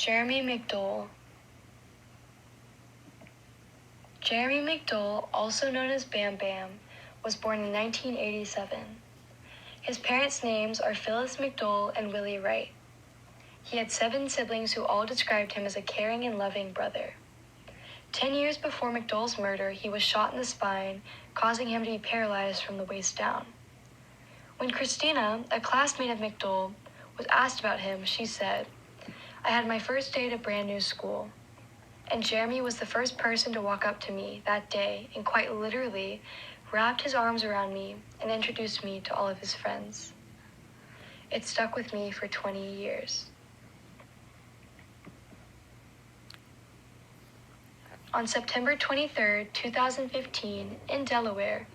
Jeremy McDole. Jeremy McDole, also known as Bam Bam, was born in 1987. His parents' names are Phyllis McDole and Willie Wright. He had 7 siblings who all described him as a caring and loving brother. 10 years before McDole's murder, he was shot in the spine, causing him to be paralyzed from the waist down. When Christina, a classmate of McDole, was asked about him, she said, "I had my first day at a brand new school. And Jeremy was the first person to walk up to me that day and quite literally wrapped his arms around me and introduced me to all of his friends. It stuck with me for 20 years. On September 23, 2015, in Delaware,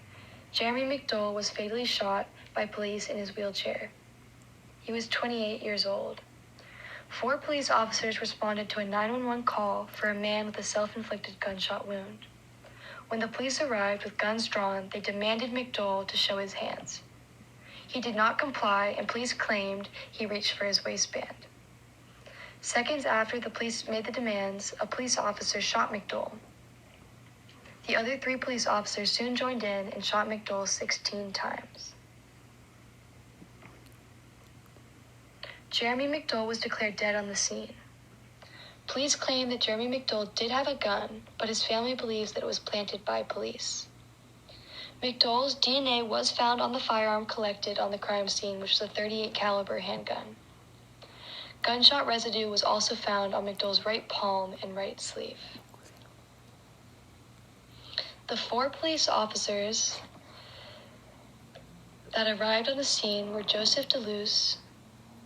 Jeremy McDole was fatally shot by police in his wheelchair. He was 28 years old. 4 police officers responded to a 911 call for a man with a self-inflicted gunshot wound. When the police arrived with guns drawn, they demanded McDole to show his hands. He did not comply, and police claimed he reached for his waistband. Seconds after the police made the demands, a police officer shot McDole. The other 3 police officers soon joined in and shot McDole 16 times. Jeremy McDole was declared dead on the scene. Police claim that Jeremy McDole did have a gun, but his family believes that it was planted by police. McDole's DNA was found on the firearm collected on the crime scene, which was a .38 caliber handgun. Gunshot residue was also found on McDole's right palm and right sleeve. The 4 police officers that arrived on the scene were Joseph DeLuce,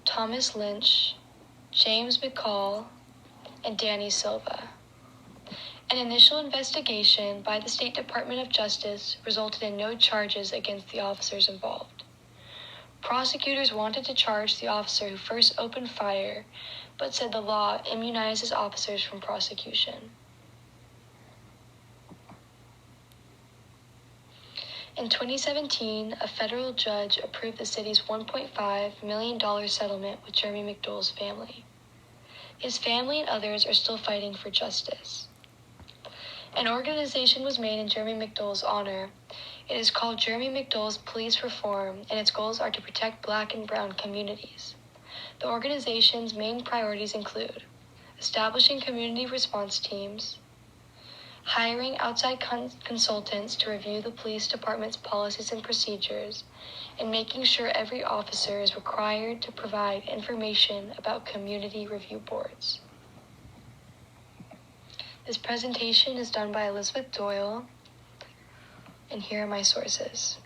Thomas Lynch, James McCall, and Danny Silva. An initial investigation by the State Department of Justice resulted in no charges against the officers involved. Prosecutors wanted to charge the officer who first opened fire, but said the law immunizes officers from prosecution. In 2017, a federal judge approved the city's $1.5 million settlement with Jeremy McDole's family. His family and others are still fighting for justice. An organization was made in Jeremy McDole's honor. It is called Jeremy McDole's Police Reform, and its goals are to protect Black and brown communities. The organization's main priorities include establishing community response teams, hiring outside consultants to review the police department's policies and procedures, and making sure every officer is required to provide information about community review boards. This presentation is done by Elizabeth Doyle, and here are my sources.